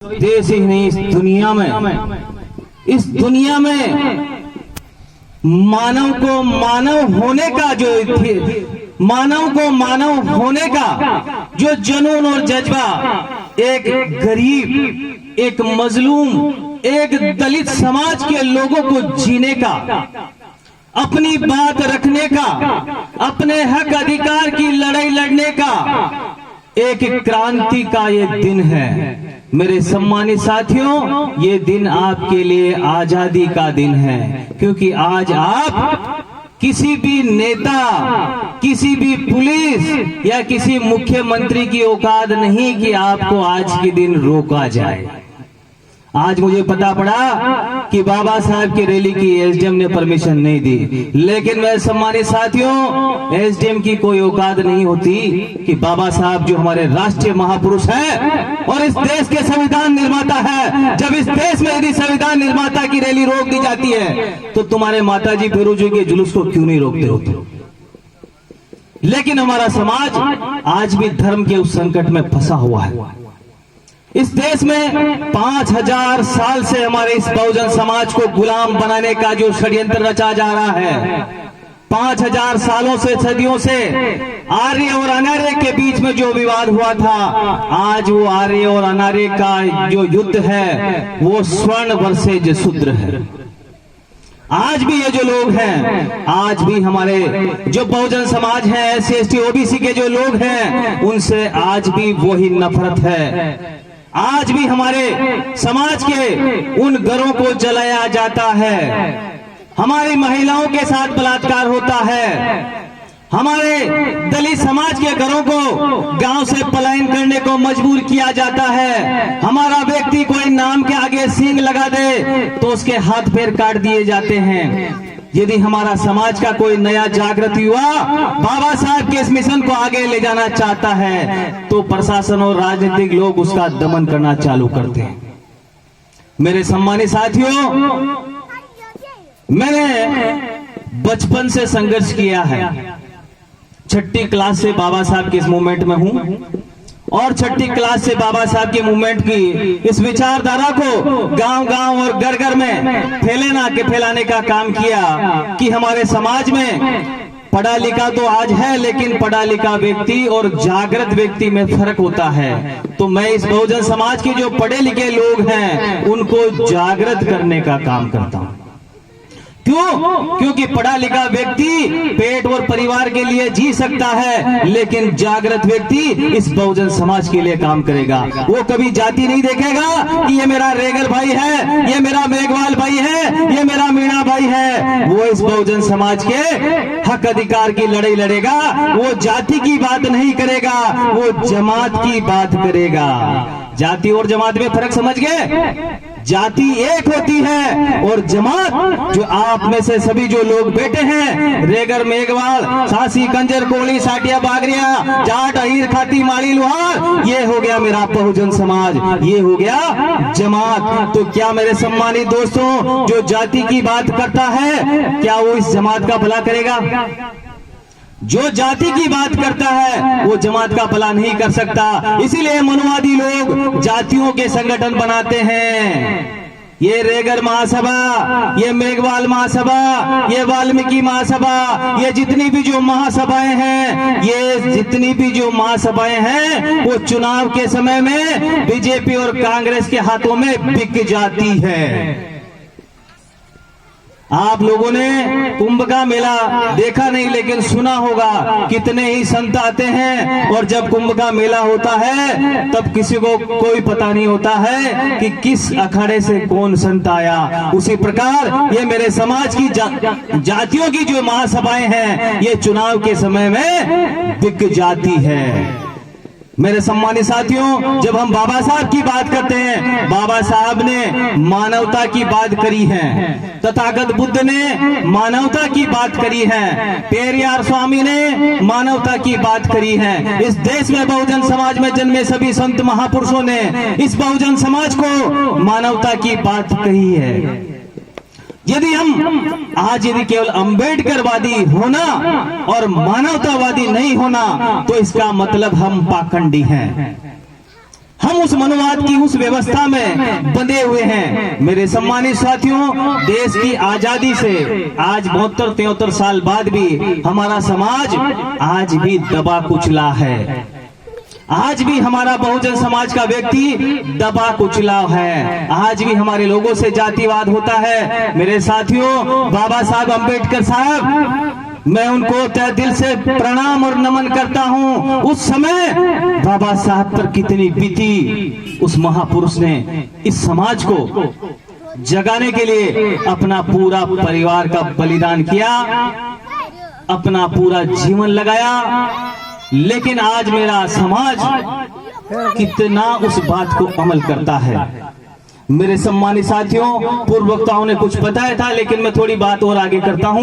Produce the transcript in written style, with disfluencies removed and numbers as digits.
देश ही नहीं, इस दुनिया में मानव को मानव होने का जो जुनून और जज्बा, एक गरीब, एक मजलूम, एक दलित समाज के लोगों को जीने का, अपनी बात रखने का, अपने हक अधिकार की लड़ाई लड़ने का एक क्रांति का ये दिन है। मेरे सम्मानित साथियों, ये दिन आपके लिए आजादी का दिन है, क्योंकि आज आप किसी भी नेता, किसी भी पुलिस या किसी मुख्यमंत्री की औकात नहीं कि आपको आज के दिन रोका जाए। आज मुझे पता पड़ा कि बाबा साहब की रैली की एसडीएम ने परमिशन नहीं दी, लेकिन मेरे सम्मानित साथियों, एसडीएम की कोई औकात नहीं होती कि बाबा साहब जो हमारे राष्ट्रीय महापुरुष हैं और इस देश के संविधान निर्माता है, जब इस देश में यदि संविधान निर्माता की रैली रोक दी जाती है तो तुम्हारे माताजी फिरोजी के जुलूस को क्यों नहीं रोकते हो? लेकिन हमारा समाज आज भी धर्म के उस संकट में फंसा हुआ है। इस देश में 5000 साल से हमारे इस बहुजन समाज को गुलाम बनाने का जो षड्यंत्र रचा जा रहा है, 5000 सालों से, सदियों से आर्य और अनार्य के बीच में जो विवाद हुआ था, आज वो आर्य और अनार्य का जो युद्ध है वो स्वर्ण वर्सेज शूद्र है। आज भी ये जो लोग हैं, आज भी हमारे जो बहुजन समाज है, एससी एसटी ओबीसी के जो लोग हैं, उनसे आज भी वही नफरत है। आज भी हमारे समाज के उन घरों को जलाया जाता है, हमारी महिलाओं के साथ बलात्कार होता है, हमारे दलित समाज के घरों को गांव से पलायन करने को मजबूर किया जाता है। हमारा व्यक्ति कोई नाम के आगे सींग लगा दे तो उसके हाथ पैर काट दिए जाते हैं। यदि हमारा समाज का कोई नया जागृत युवा बाबा साहब के इस मिशन को आगे ले जाना चाहता है तो प्रशासन और राजनीतिक लोग उसका दमन करना चालू करते हैं। मेरे सम्मानित साथियों, मैंने बचपन से संघर्ष किया है। 6ठी क्लास से बाबा साहब के इस मूवमेंट में हूं और 6ठी क्लास से बाबा साहब की मूवमेंट की इस विचारधारा को गांव-गांव और घर-घर में फैलाने का काम किया कि हमारे समाज में पढ़ा लिखा तो आज है, लेकिन पढ़ा लिखा व्यक्ति और जागृत व्यक्ति में फर्क होता है। तो मैं इस बहुजन समाज के जो पढ़े लिखे लोग हैं उनको जागृत करने का काम करता हूं। क्यों? क्योंकि पढ़ा लिखा व्यक्ति पेट और परिवार के लिए जी सकता है, लेकिन जागृत व्यक्ति इस बहुजन समाज के लिए काम करेगा। वो कभी जाति नहीं देखेगा कि ये मेरा रेगल भाई है, ये मेरा मेघवाल भाई है, ये मेरा मीणा भाई है। वो इस बहुजन समाज के हक अधिकार की लड़ाई लड़ेगा। वो जाति की बात नहीं करेगा, वो जमात की बात करेगा। जाति और जमात में फर्क समझ गए? जाति एक होती है और जमात जो आप में से सभी जो लोग बैठे हैं, रेगर, मेघवाल, सासी, कंजर, कोली, साटिया, बागरिया, जाट, अहीर, खाती, माली, लोहार, ये हो गया मेरा बहुजन समाज, ये हो गया जमात। तो क्या मेरे सम्मानित दोस्तों, जो जाति की बात करता है क्या वो इस जमात का भला करेगा? जो जाति की बात करता है वो जमात का भला नहीं कर सकता। इसीलिए मनुवादी लोग जातियों के संगठन बनाते हैं। ये रेगर महासभा, ये मेघवाल महासभा, ये वाल्मीकि महासभा, ये जितनी भी जो महासभाएं हैं, ये जितनी भी जो महासभाएं हैं वो चुनाव के समय में बीजेपी और कांग्रेस के हाथों में बिक जाती है। आप लोगों ने कुंभ का मेला देखा नहीं, लेकिन सुना होगा कितने ही संत आते हैं, और जब कुंभ का मेला होता है तब किसी को कोई पता नहीं होता है कि किस अखाड़े से कौन संत आया। उसी प्रकार ये मेरे समाज की जातियों की जो महासभाएं हैं, ये चुनाव के समय में बिक जाती है। मेरे सम्मानित साथियों, जब हम बाबा साहब की बात करते हैं, बाबा साहब ने मानवता की बात करी है, तथागत बुद्ध ने मानवता की बात करी है, पेरियार स्वामी ने मानवता की बात करी है। इस देश में बहुजन समाज में जन्मे सभी संत महापुरुषों ने इस बहुजन समाज को मानवता की बात कही है। यदि हम आज यदि केवल अंबेडकरवादी होना और मानवतावादी नहीं होना तो इसका मतलब हम पाखंडी हैं। हम उस मनुवाद की उस व्यवस्था में बंधे हुए हैं। मेरे सम्मानित साथियों, देश की आजादी से आज 72-73 साल बाद भी हमारा समाज आज भी दबा कुचला है। आज भी हमारा बहुजन समाज का व्यक्ति दबा कुचला है। आज भी हमारे लोगों से जातिवाद होता है। मेरे साथियों, बाबा साहब अम्बेडकर साहब, मैं उनको तहे दिल से प्रणाम और नमन करता हूं। उस समय बाबा साहब पर कितनी बीती, उस महापुरुष ने इस समाज को जगाने के लिए अपना पूरा परिवार का बलिदान किया, अपना पूरा जीवन लगाया। लेकिन आज मेरा समाज कितना उस बात को अमल करता है। मेरे सम्मानित साथियों, पूर्व वक्ताओं ने कुछ बताया था, लेकिन मैं थोड़ी बात और आगे करता हूं।